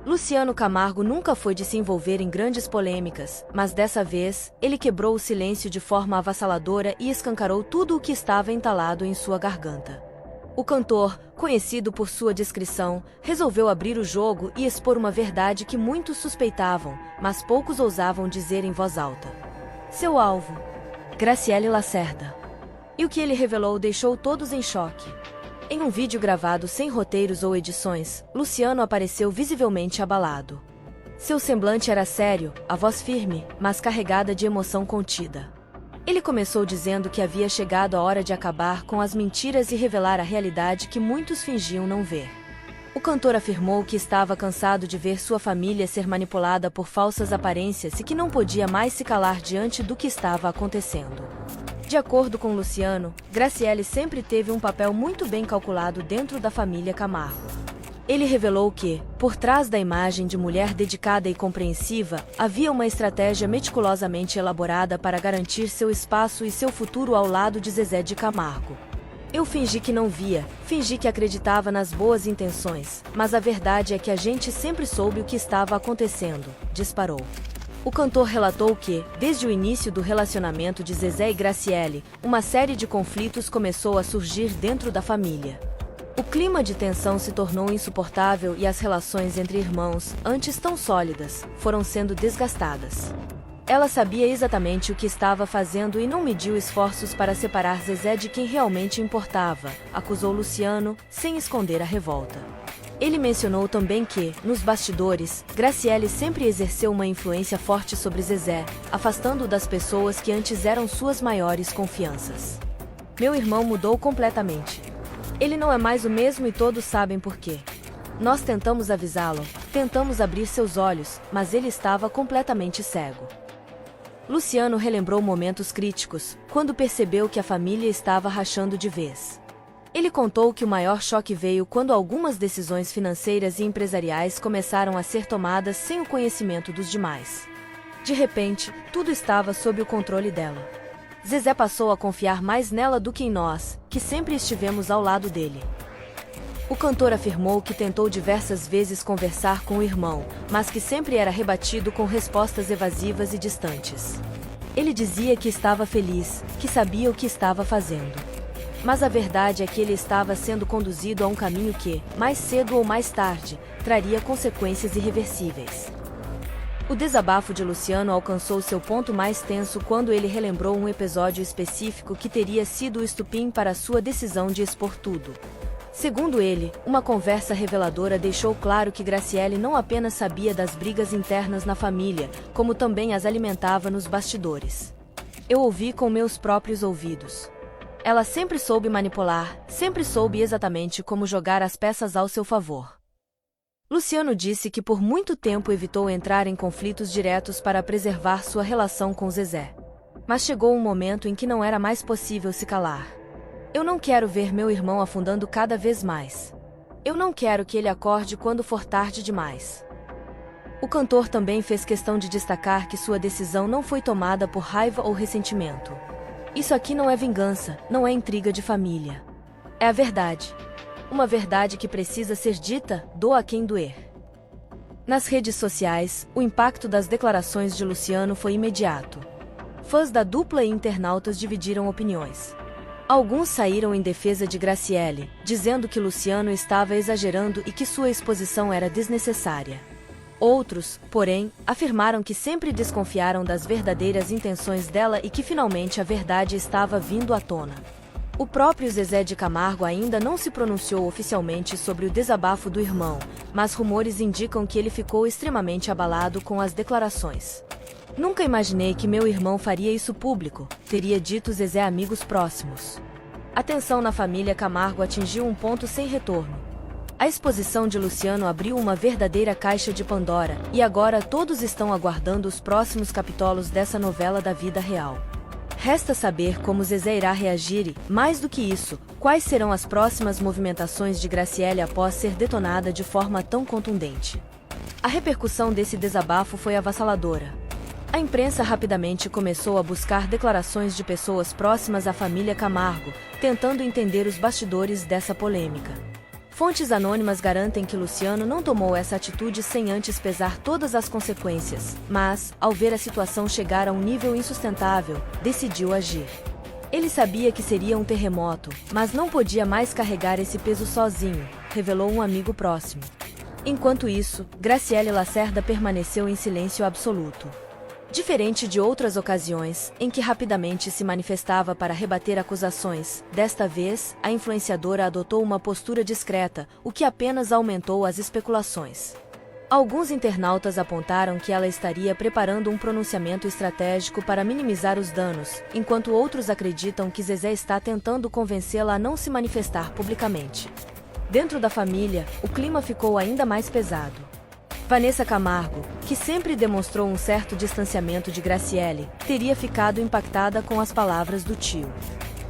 Luciano Camargo nunca foi de se envolver em grandes polêmicas, mas dessa vez, ele quebrou o silêncio de forma avassaladora e escancarou tudo o que estava entalado em sua garganta. O cantor, conhecido por sua discrição, resolveu abrir o jogo e expor uma verdade que muitos suspeitavam, mas poucos ousavam dizer em voz alta. Seu alvo: Graciele Lacerda. E o que ele revelou deixou todos em choque. Em um vídeo gravado sem roteiros ou edições, Luciano apareceu visivelmente abalado. Seu semblante era sério, a voz firme, mas carregada de emoção contida. Ele começou dizendo que havia chegado a hora de acabar com as mentiras e revelar a realidade que muitos fingiam não ver. O cantor afirmou que estava cansado de ver sua família ser manipulada por falsas aparências e que não podia mais se calar diante do que estava acontecendo. De acordo com Luciano, Graciele sempre teve um papel muito bem calculado dentro da família Camargo. Ele revelou que, por trás da imagem de mulher dedicada e compreensiva, havia uma estratégia meticulosamente elaborada para garantir seu espaço e seu futuro ao lado de Zezé de Camargo. Eu fingi que não via, fingi que acreditava nas boas intenções, mas a verdade é que a gente sempre soube o que estava acontecendo, disparou. O cantor relatou que, desde o início do relacionamento de Zezé e Graciele, uma série de conflitos começou a surgir dentro da família. O clima de tensão se tornou insuportável e as relações entre irmãos, antes tão sólidas, foram sendo desgastadas. Ela sabia exatamente o que estava fazendo e não mediu esforços para separar Zezé de quem realmente importava, acusou Luciano, sem esconder a revolta. Ele mencionou também que, nos bastidores, Graciele sempre exerceu uma influência forte sobre Zezé, afastando-o das pessoas que antes eram suas maiores confianças. Meu irmão mudou completamente. Ele não é mais o mesmo e todos sabem por quê. Nós tentamos avisá-lo, tentamos abrir seus olhos, mas ele estava completamente cego. Luciano relembrou momentos críticos, quando percebeu que a família estava rachando de vez. Ele contou que o maior choque veio quando algumas decisões financeiras e empresariais começaram a ser tomadas sem o conhecimento dos demais. De repente, tudo estava sob o controle dela. Zezé passou a confiar mais nela do que em nós, que sempre estivemos ao lado dele. O cantor afirmou que tentou diversas vezes conversar com o irmão, mas que sempre era rebatido com respostas evasivas e distantes. Ele dizia que estava feliz, que sabia o que estava fazendo. Mas a verdade é que ele estava sendo conduzido a um caminho que, mais cedo ou mais tarde, traria consequências irreversíveis. O desabafo de Luciano alcançou seu ponto mais tenso quando ele relembrou um episódio específico que teria sido o estupim para sua decisão de expor tudo. Segundo ele, uma conversa reveladora deixou claro que Graciele não apenas sabia das brigas internas na família, como também as alimentava nos bastidores. Eu ouvi com meus próprios ouvidos. Ela sempre soube manipular, sempre soube exatamente como jogar as peças ao seu favor. Luciano disse que por muito tempo evitou entrar em conflitos diretos para preservar sua relação com Zezé. Mas chegou um momento em que não era mais possível se calar. Eu não quero ver meu irmão afundando cada vez mais. Eu não quero que ele acorde quando for tarde demais. O cantor também fez questão de destacar que sua decisão não foi tomada por raiva ou ressentimento. Isso aqui não é vingança, não é intriga de família. É a verdade. Uma verdade que precisa ser dita, doa a quem doer. Nas redes sociais, o impacto das declarações de Luciano foi imediato. Fãs da dupla e internautas dividiram opiniões. Alguns saíram em defesa de Graciele, dizendo que Luciano estava exagerando e que sua exposição era desnecessária. Outros, porém, afirmaram que sempre desconfiaram das verdadeiras intenções dela e que finalmente a verdade estava vindo à tona. O próprio Zezé de Camargo ainda não se pronunciou oficialmente sobre o desabafo do irmão, mas rumores indicam que ele ficou extremamente abalado com as declarações. Nunca imaginei que meu irmão faria isso público, teria dito Zezé a amigos próximos. A tensão na família Camargo atingiu um ponto sem retorno. A exposição de Luciano abriu uma verdadeira caixa de Pandora, e agora todos estão aguardando os próximos capítulos dessa novela da vida real. Resta saber como Zezé irá reagir e, mais do que isso, quais serão as próximas movimentações de Graciele após ser detonada de forma tão contundente. A repercussão desse desabafo foi avassaladora. A imprensa rapidamente começou a buscar declarações de pessoas próximas à família Camargo, tentando entender os bastidores dessa polêmica. Fontes anônimas garantem que Luciano não tomou essa atitude sem antes pesar todas as consequências, mas, ao ver a situação chegar a um nível insustentável, decidiu agir. Ele sabia que seria um terremoto, mas não podia mais carregar esse peso sozinho, revelou um amigo próximo. Enquanto isso, Graciele Lacerda permaneceu em silêncio absoluto. Diferente de outras ocasiões, em que rapidamente se manifestava para rebater acusações, desta vez, a influenciadora adotou uma postura discreta, o que apenas aumentou as especulações. Alguns internautas apontaram que ela estaria preparando um pronunciamento estratégico para minimizar os danos, enquanto outros acreditam que Zezé está tentando convencê-la a não se manifestar publicamente. Dentro da família, o clima ficou ainda mais pesado. Vanessa Camargo, que sempre demonstrou um certo distanciamento de Graciele, teria ficado impactada com as palavras do tio.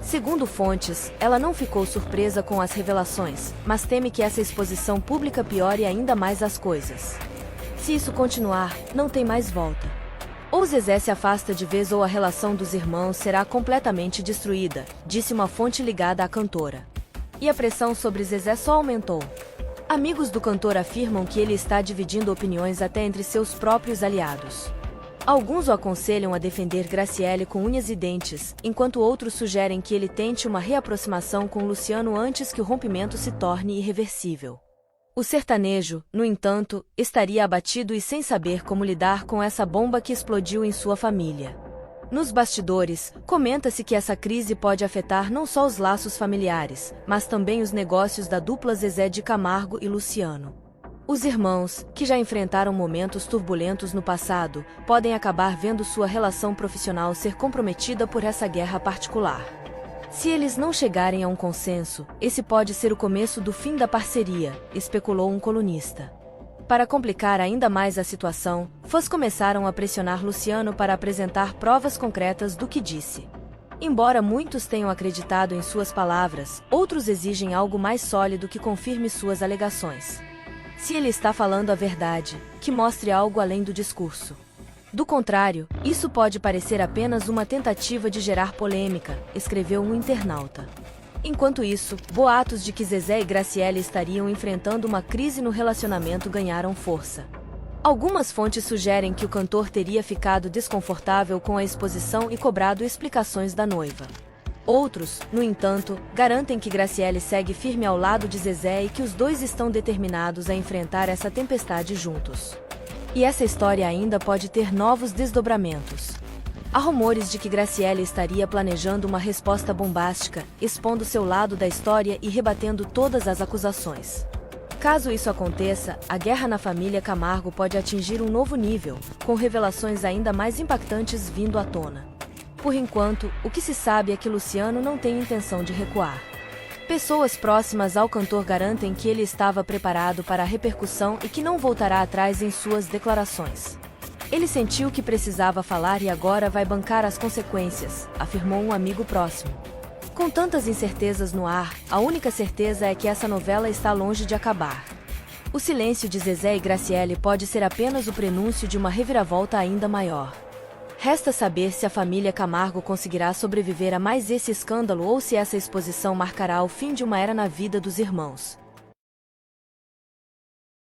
Segundo fontes, ela não ficou surpresa com as revelações, mas teme que essa exposição pública piore ainda mais as coisas. Se isso continuar, não tem mais volta. Ou Zezé se afasta de vez ou a relação dos irmãos será completamente destruída, disse uma fonte ligada à cantora. E a pressão sobre Zezé só aumentou. Amigos do cantor afirmam que ele está dividindo opiniões até entre seus próprios aliados. Alguns o aconselham a defender Graciele com unhas e dentes, enquanto outros sugerem que ele tente uma reaproximação com Luciano antes que o rompimento se torne irreversível. O sertanejo, no entanto, estaria abatido e sem saber como lidar com essa bomba que explodiu em sua família. Nos bastidores, comenta-se que essa crise pode afetar não só os laços familiares, mas também os negócios da dupla Zezé de Camargo e Luciano. Os irmãos, que já enfrentaram momentos turbulentos no passado, podem acabar vendo sua relação profissional ser comprometida por essa guerra particular. Se eles não chegarem a um consenso, esse pode ser o começo do fim da parceria, especulou um colunista. Para complicar ainda mais a situação, fãs começaram a pressionar Luciano para apresentar provas concretas do que disse. Embora muitos tenham acreditado em suas palavras, outros exigem algo mais sólido que confirme suas alegações. Se ele está falando a verdade, que mostre algo além do discurso. Do contrário, isso pode parecer apenas uma tentativa de gerar polêmica, escreveu um internauta. Enquanto isso, boatos de que Zezé e Graciele estariam enfrentando uma crise no relacionamento ganharam força. Algumas fontes sugerem que o cantor teria ficado desconfortável com a exposição e cobrado explicações da noiva. Outros, no entanto, garantem que Graciele segue firme ao lado de Zezé e que os dois estão determinados a enfrentar essa tempestade juntos. E essa história ainda pode ter novos desdobramentos. Há rumores de que Graciele estaria planejando uma resposta bombástica, expondo seu lado da história e rebatendo todas as acusações. Caso isso aconteça, a guerra na família Camargo pode atingir um novo nível, com revelações ainda mais impactantes vindo à tona. Por enquanto, o que se sabe é que Luciano não tem intenção de recuar. Pessoas próximas ao cantor garantem que ele estava preparado para a repercussão e que não voltará atrás em suas declarações. Ele sentiu que precisava falar e agora vai bancar as consequências, afirmou um amigo próximo. Com tantas incertezas no ar, a única certeza é que essa novela está longe de acabar. O silêncio de Zezé e Graciele pode ser apenas o prenúncio de uma reviravolta ainda maior. Resta saber se a família Camargo conseguirá sobreviver a mais esse escândalo ou se essa exposição marcará o fim de uma era na vida dos irmãos.